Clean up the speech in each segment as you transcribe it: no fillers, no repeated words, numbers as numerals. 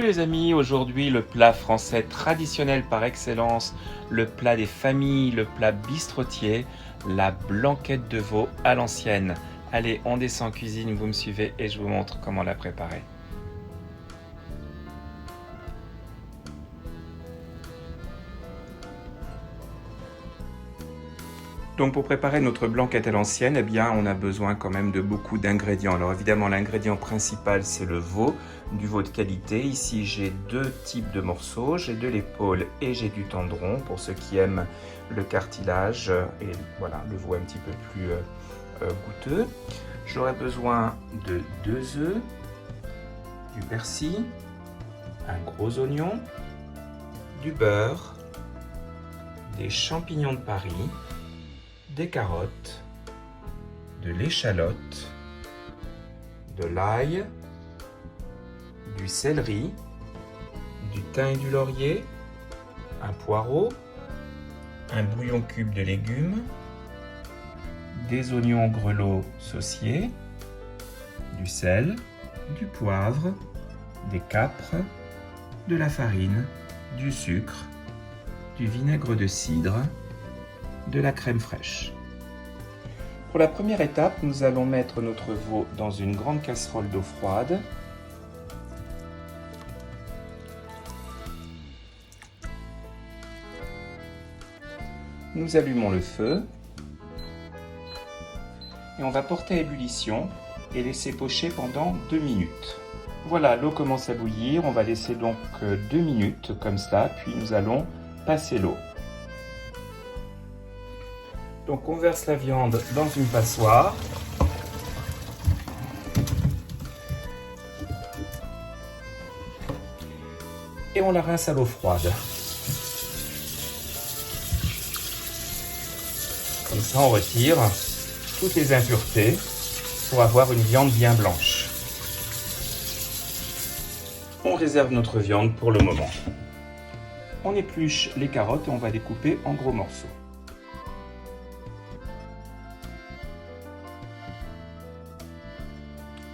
les amis, aujourd'hui le plat français traditionnel par excellence, le plat des familles, le plat bistrotier, la blanquette de veau à l'ancienne. Allez, on descend en cuisine, vous me suivez et je vous montre comment la préparer. Donc pour préparer notre blanquette à l'ancienne, eh bien, on a besoin quand même de beaucoup d'ingrédients. Alors évidemment, l'ingrédient principal, c'est le veau, du veau de qualité. Ici, j'ai deux types de morceaux. J'ai de l'épaule et j'ai du tendron pour ceux qui aiment le cartilage et voilà, le veau un petit peu plus goûteux. J'aurai besoin de 2 œufs, du persil, un gros oignon, du beurre, des champignons de Paris, des carottes, de l'échalote, de l'ail, du céleri, du thym et du laurier, un poireau, un bouillon cube de légumes, des oignons grelots sauciers, du sel, du poivre, des capres, de la farine, du sucre, du vinaigre de cidre, de la crème fraîche. Pour la première étape, nous allons mettre notre veau dans une grande casserole d'eau froide. Nous allumons le feu et on va porter à ébullition et laisser pocher pendant 2 minutes. Voilà, l'eau commence à bouillir, on va laisser donc 2 minutes comme ça, puis nous allons passer l'eau. Donc on verse la viande dans une passoire. Et on la rince à l'eau froide. Comme ça on retire toutes les impuretés pour avoir une viande bien blanche. On réserve notre viande pour le moment. On épluche les carottes et on va les couper en gros morceaux.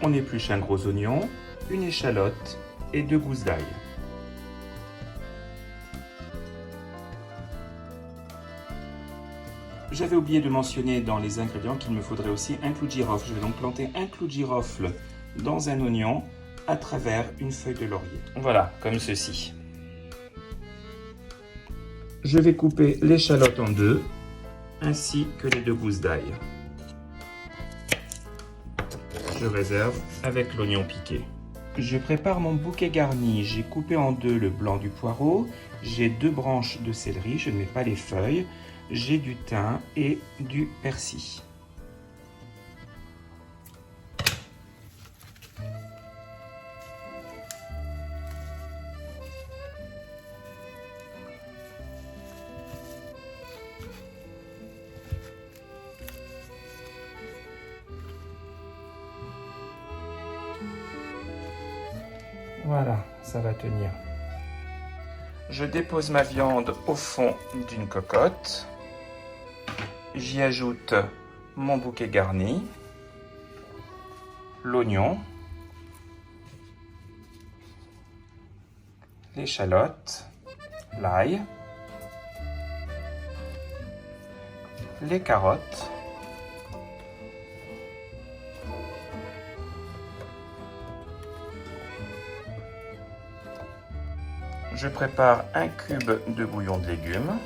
On épluche un gros oignon, une échalote et 2 gousses d'ail. J'avais oublié de mentionner dans les ingrédients qu'il me faudrait aussi un clou de girofle. Je vais donc planter un clou de girofle dans un oignon à travers une feuille de laurier. Voilà, comme ceci. Je vais couper l'échalote en 2, ainsi que les 2 gousses d'ail. Je réserve avec l'oignon piqué. Je prépare mon bouquet garni. J'ai coupé en 2 le blanc du poireau. J'ai 2 branches de céleri, je ne mets pas les feuilles. J'ai du thym et du persil. Voilà, ça va tenir. Je dépose ma viande au fond d'une cocotte. J'y ajoute mon bouquet garni, l'oignon, l'échalote, l'ail, les carottes, je prépare un cube de bouillon de légumes.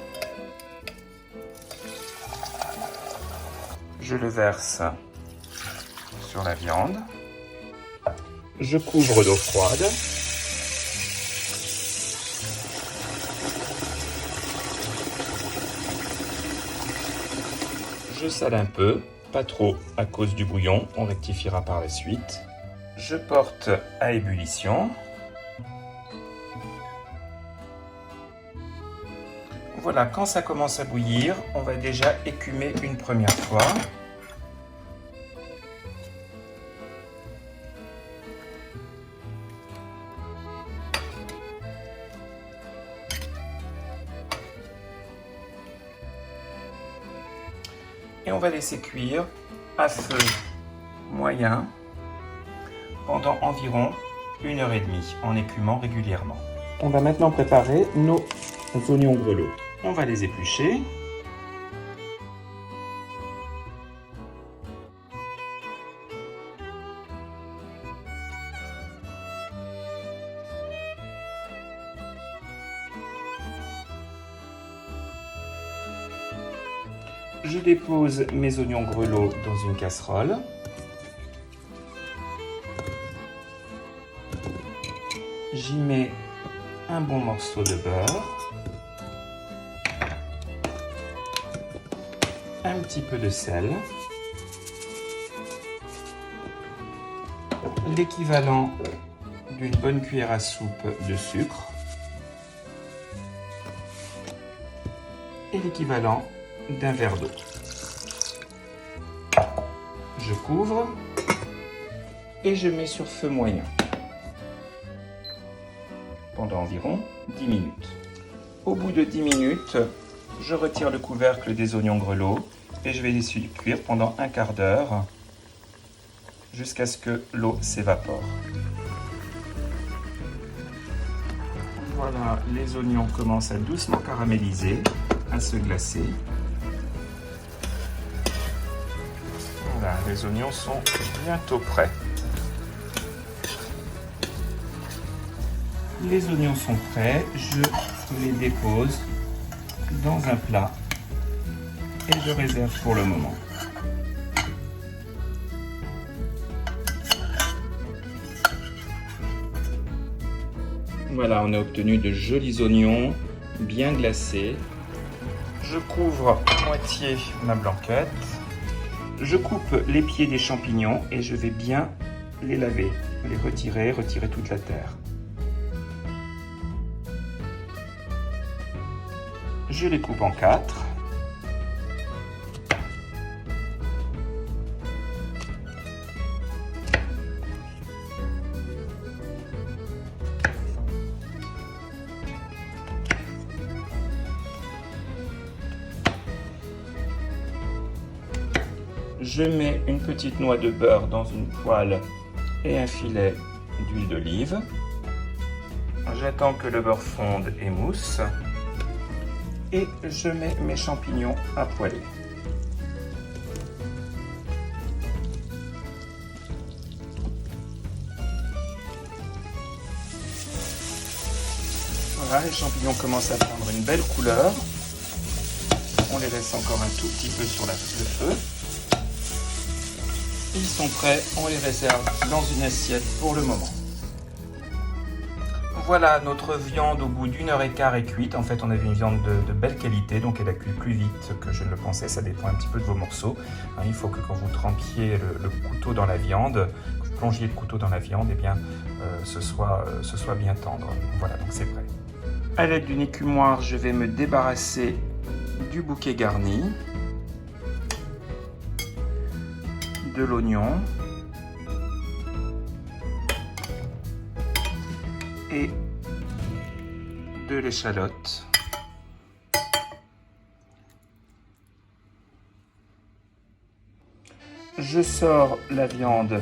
Je le verse sur la viande. Je couvre d'eau froide. Je sale un peu, pas trop à cause du bouillon, on rectifiera par la suite. Je porte à ébullition. Voilà, quand ça commence à bouillir, on va déjà écumer une première fois. Et on va laisser cuire à feu moyen pendant environ 1h30 en écumant régulièrement. On va maintenant préparer nos oignons grelots. On va les éplucher. Je dépose mes oignons grelots dans une casserole. J'y mets un bon morceau de beurre, un petit peu de sel, l'équivalent d'une bonne cuillère à soupe de sucre et l'équivalent d'un verre d'eau. Je couvre et je mets sur feu moyen pendant environ 10 minutes. Au bout de 10 minutes, je retire le couvercle des oignons grelots et je vais les cuire pendant un quart d'heure jusqu'à ce que l'eau s'évapore. Voilà, les oignons commencent à doucement caraméliser, à se glacer. Voilà, les oignons sont bientôt prêts. Les oignons sont prêts, je les dépose dans un plat et je réserve pour le moment. Voilà, on a obtenu de jolis oignons bien glacés. Je couvre à moitié ma blanquette. Je coupe les pieds des champignons et je vais bien les laver, les retirer toute la terre. Je les coupe en 4. Je mets une petite noix de beurre dans une poêle et un filet d'huile d'olive. J'attends que le beurre fonde et mousse. Et je mets mes champignons à poêler. Voilà, les champignons commencent à prendre une belle couleur. On les laisse encore un tout petit peu sur le feu. Ils sont prêts, on les réserve dans une assiette pour le moment. Voilà, notre viande au bout d'1h15 est cuite. En fait, on avait une viande de belle qualité, donc elle a cuit plus vite que je ne le pensais. Ça dépend un petit peu de vos morceaux. Il faut que quand vous trempiez le couteau dans la viande, que vous plongiez le couteau dans la viande, eh bien, ce soit bien tendre. Voilà, donc c'est prêt. À l'aide d'une écumoire, je vais me débarrasser du bouquet garni, de l'oignon et de l'échalote. Je sors la viande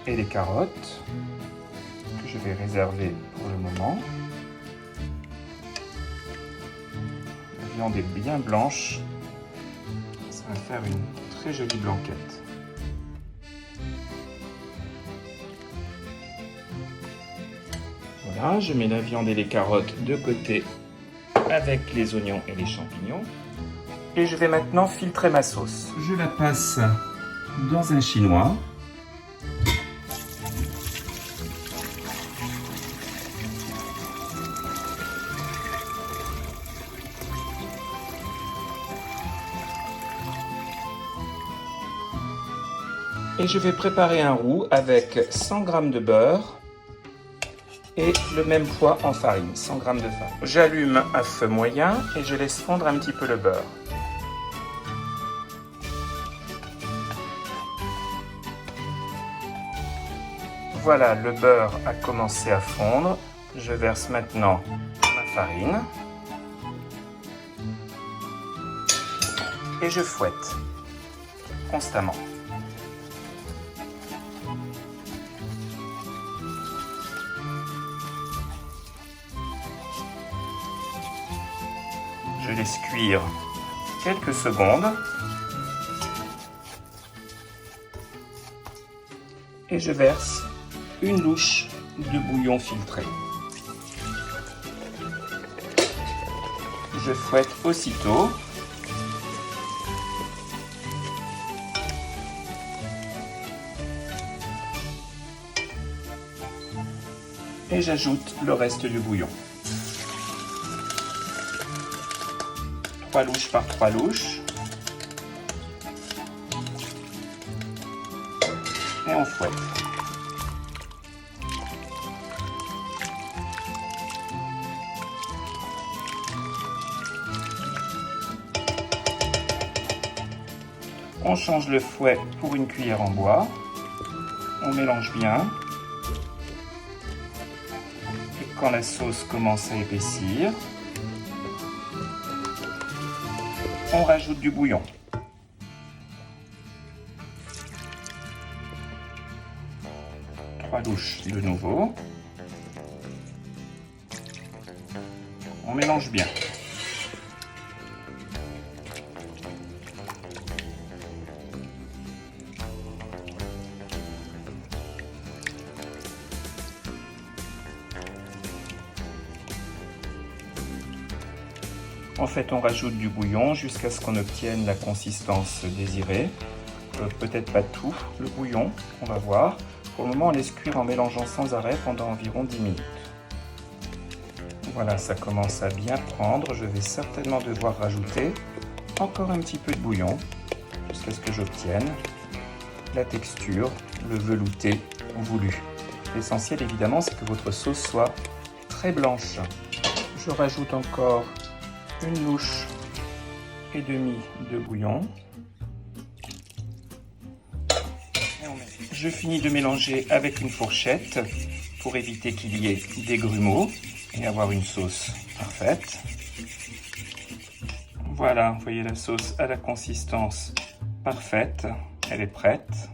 et les carottes que je vais réserver pour le moment. La viande est bien blanche, ça va faire une très jolie blanquette. Voilà, je mets la viande et les carottes de côté avec les oignons et les champignons. Et je vais maintenant filtrer ma sauce. Je la passe dans un chinois. Et je vais préparer un roux avec 100 g de beurre et le même poids en farine, 100 g de farine. J'allume à feu moyen et je laisse fondre un petit peu le beurre. Voilà, le beurre a commencé à fondre. Je verse maintenant ma farine et je fouette constamment. Je laisse cuire quelques secondes. Et je verse une louche de bouillon filtré. Je fouette aussitôt. Et j'ajoute le reste du bouillon. 3 louches par 3 louches. Et on fouette. On change le fouet pour une cuillère en bois. On mélange bien. Et quand la sauce commence à épaissir, on rajoute du bouillon. Louches de nouveau. On mélange bien. En fait, on rajoute du bouillon jusqu'à ce qu'on obtienne la consistance désirée. Peut-être pas tout le bouillon, on va voir. Pour le moment, on laisse cuire en mélangeant sans arrêt pendant environ 10 minutes. Voilà, ça commence à bien prendre. Je vais certainement devoir rajouter encore un petit peu de bouillon jusqu'à ce que j'obtienne la texture, le velouté voulu. L'essentiel, évidemment, c'est que votre sauce soit très blanche. Je rajoute encore une louche et demie de bouillon. Je finis de mélanger avec une fourchette pour éviter qu'il y ait des grumeaux et avoir une sauce parfaite. Voilà, vous voyez la sauce à la consistance parfaite, elle est prête.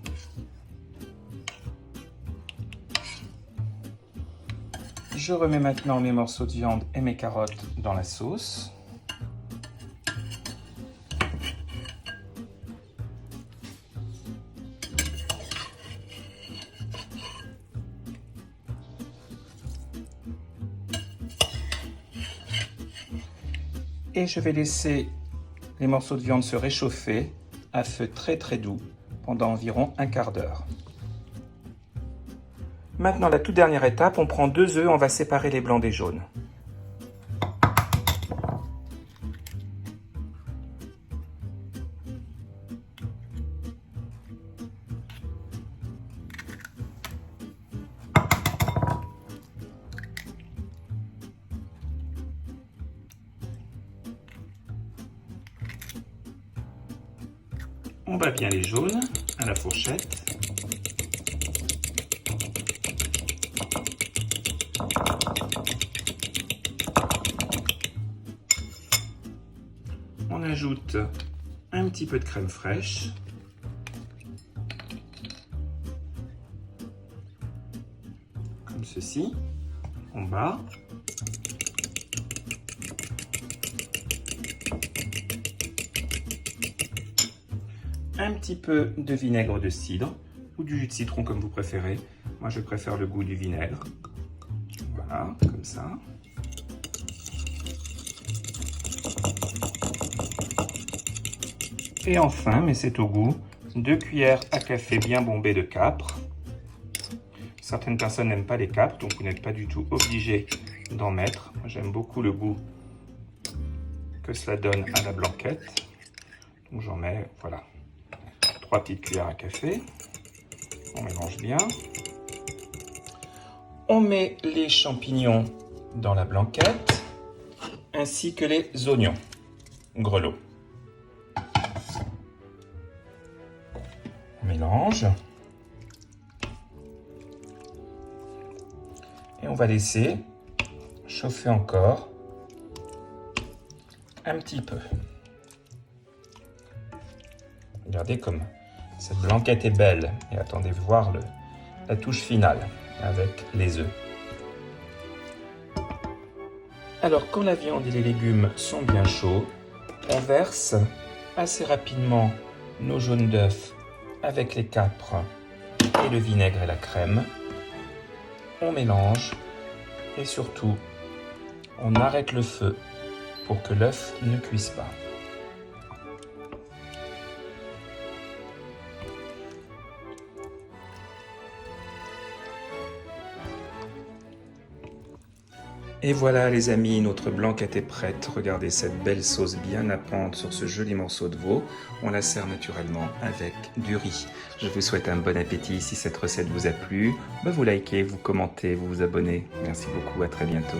Je remets maintenant mes morceaux de viande et mes carottes dans la sauce. Et je vais laisser les morceaux de viande se réchauffer à feu très très doux pendant environ un quart d'heure. Maintenant, la toute dernière étape, on prend 2 œufs, on va séparer les blancs des jaunes. On bat bien les jaunes à la fourchette. On ajoute un petit peu de crème fraîche. Comme ceci. On bat. Un petit peu de vinaigre de cidre ou du jus de citron comme vous préférez. Moi, je préfère le goût du vinaigre. Voilà, comme ça. Et enfin, mais c'est au goût, 2 cuillères à café bien bombées de capre. Certaines personnes n'aiment pas les capres, donc vous n'êtes pas du tout obligé d'en mettre. Moi, j'aime beaucoup le goût que cela donne à la blanquette. Donc j'en mets, voilà, 3 petites cuillères à café. On mélange bien. On met les champignons dans la blanquette, ainsi que les oignons grelots. On mélange. Et on va laisser chauffer encore un petit peu. Regardez comme cette blanquette est belle. Et attendez voir la touche finale avec les œufs. Alors quand la viande et les légumes sont bien chauds, on verse assez rapidement nos jaunes d'œufs avec les capres et le vinaigre et la crème. On mélange et surtout, on arrête le feu pour que l'œuf ne cuise pas. Et voilà les amis, notre blanquette est prête. Regardez cette belle sauce bien nappante sur ce joli morceau de veau. On la sert naturellement avec du riz. Je vous souhaite un bon appétit. Si cette recette vous a plu, vous likez, vous commentez, vous vous abonnez. Merci beaucoup, à très bientôt.